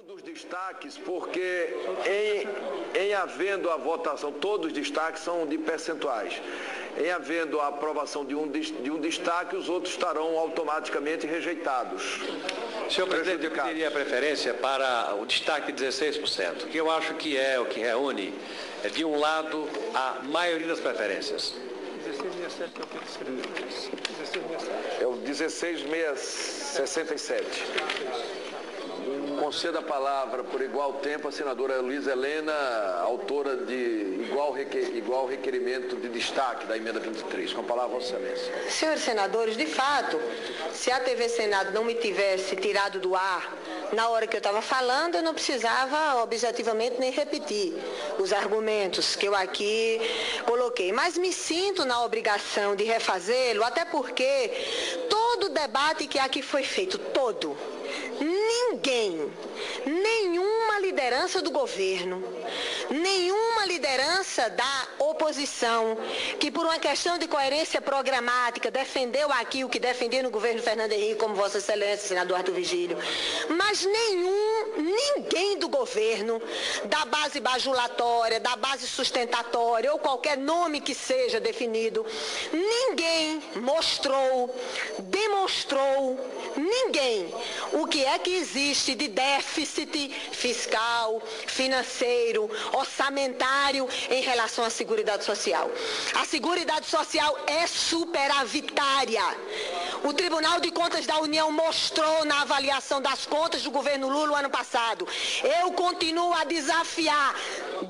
Um dos destaques, porque em havendo a votação, todos os destaques são de percentuais. Em havendo a aprovação de um destaque, os outros estarão automaticamente rejeitados. Senhor presidente, eu pediria a preferência para o destaque de 16%, que eu acho que é o que reúne, de um lado, a maioria das preferências. 1667 é o que escreveu. 1667. É o 1667. Conceda a palavra por igual tempo à senadora Luísa Helena, autora de igual requerimento de destaque da emenda 23. Com a palavra, Vossa Excelência. Senhores senadores, de fato, se a TV Senado não me tivesse tirado do ar na hora que eu estava falando, eu não precisava objetivamente nem repetir os argumentos que eu aqui coloquei. Mas me sinto na obrigação de refazê-lo, até porque todo o debate que aqui foi feito, todo, ninguém, nenhuma liderança do governo, nenhuma liderança da oposição, que por uma questão de coerência programática defendeu aqui o que defendia no governo Fernando Henrique, como Vossa Excelência, senador Arthur Vigílio, mas ninguém do governo, da base bajulatória, da base sustentatória, ou qualquer nome que seja definido, ninguém demonstrou, ninguém, o que é que existe de déficit fiscal, financeiro, orçamentário em relação à Seguridade Social. A Seguridade Social é superavitária. O Tribunal de Contas da União mostrou na avaliação das contas do governo Lula no ano passado. Eu continuo a desafiar,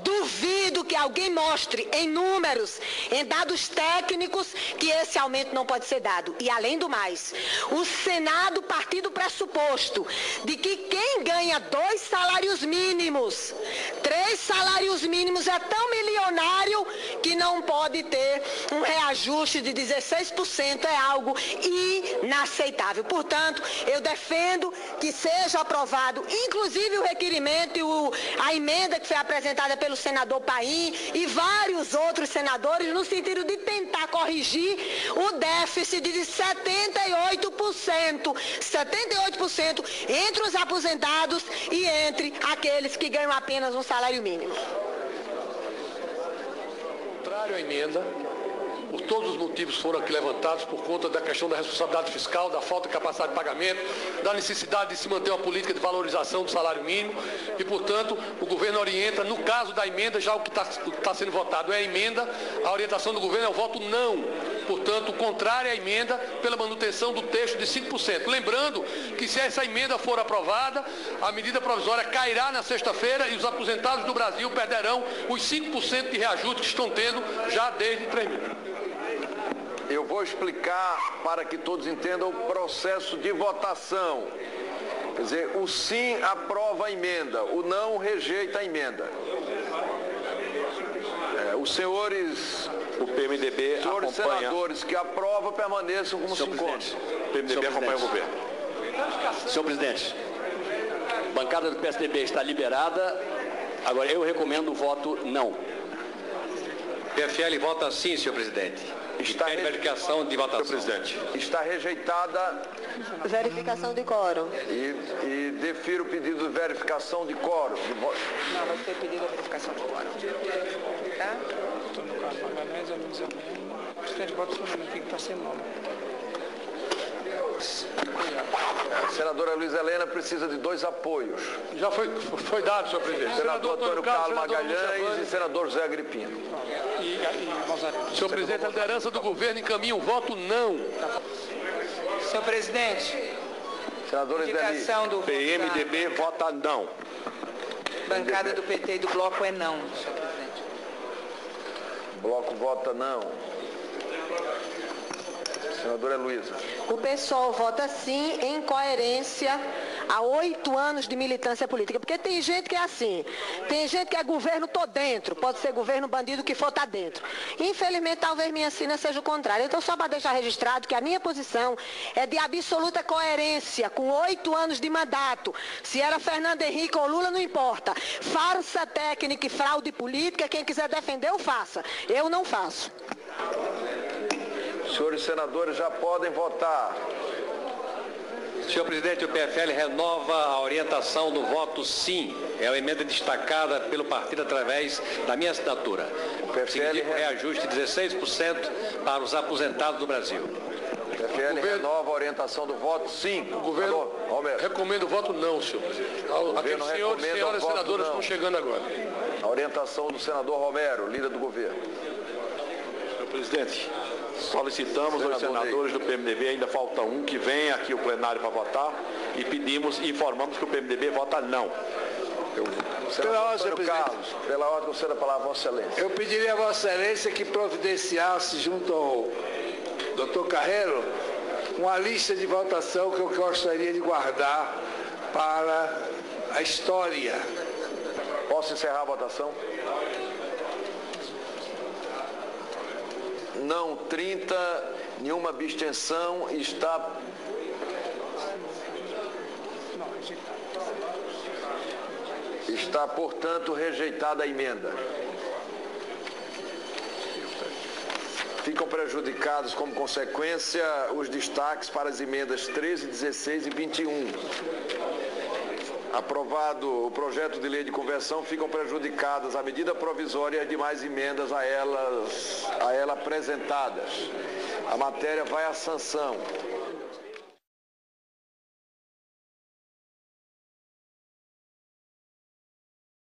duvido que alguém mostre em números, em dados técnicos, que esse aumento não pode ser dado. E além do mais, o Senado partiu do pressuposto de que quem ganha 2 salários mínimos, 3 salários mínimos é tão milionário que não pode ter um reajuste de 16%, é algo inaceitável. Portanto, eu defendo que seja aprovado, inclusive o requerimento e a emenda que foi apresentada pelo senador Paim e vários outros senadores, no sentido de tentar corrigir o déficit de 78%, 78% entre os aposentados e entre aqueles que ganham apenas um salário mínimo. Contrário à emenda, por todos os motivos foram aqui levantados, por conta da questão da responsabilidade fiscal, da falta de capacidade de pagamento, da necessidade de se manter uma política de valorização do salário mínimo e, portanto, o governo orienta, no caso da emenda, já o que está sendo votado é a emenda, a orientação do governo é o voto não, portanto, contrário à emenda pela manutenção do texto de 5%. Lembrando que se essa emenda for aprovada, a medida provisória cairá na sexta-feira e os aposentados do Brasil perderão os 5% de reajuste que estão tendo já desde 3 meses. Eu vou explicar para que todos entendam o processo de votação. Quer dizer, o sim aprova a emenda, o não rejeita a emenda. Os senhores... O PMDB senhores acompanha... senadores que aprovam permaneçam como se encontram. O PMDB acompanha o governo. Senhor presidente, a bancada do PSDB está liberada. Agora, eu recomendo o voto não. PFL vota sim, senhor presidente. Está verificação de votação. Senhor presidente, está rejeitada. Verificação de quórum. E defiro o pedido de verificação de quórum. Não, vai ser pedido de verificação de quórum. Tá? Estou no caso Magalhães, a Luísa Helena. O presidente bota o fundamentinho para ser nome. A senadora Luísa Helena precisa de 2 apoios. Já foi dado, senhor presidente. Senador Antônio Carlos Magalhães e senador José Agripino. Senhor presidente, a liderança do governo encaminha um voto não. Senhor presidente, Senador indicação do PMDB vota não. bancada do PT e do Bloco é não, senhor presidente. O bloco vota não. Senadora Luísa. O PSOL vota sim em coerência a 8 anos de militância política. Porque tem gente que é assim, tem gente que é governo, tô dentro, pode ser governo bandido que for, tá dentro. Infelizmente, talvez minha sina seja o contrário. Então, só para deixar registrado que a minha posição é de absoluta coerência, com 8 anos de mandato. Se era Fernando Henrique ou Lula, não importa. Farsa técnica e fraude política, quem quiser defender, o faça. Eu não faço. Senhores senadores já podem votar. Senhor presidente, o PFL renova a orientação do voto sim. É uma emenda destacada pelo partido através da minha assinatura. O PFL reajuste de 16% para os aposentados do Brasil. O PFL renova a orientação do voto sim. O governo recomenda o voto não, senhor presidente. Aqueles senhores e senhoras senadoras estão chegando agora. A orientação do senador Romero, líder do governo. Senhor presidente, solicitamos aos senadores do PMDB, ainda falta um, que venha aqui ao plenário para votar e pedimos e informamos que o PMDB vota não. Pela ordem, Carlos, pela ordem, conceda a palavra a Vossa Excelência. Eu pediria a Vossa Excelência que providenciasse junto ao Dr. Carreiro uma lista de votação que eu gostaria de guardar para a história. Posso encerrar a votação? Não 30, nenhuma abstenção, está, portanto, rejeitada a emenda. Ficam prejudicados, como consequência, os destaques para as emendas 13, 16 e 21. Aprovado o projeto de lei de conversão, ficam prejudicadas a medida provisória e as demais emendas a ela apresentadas. A matéria vai à sanção.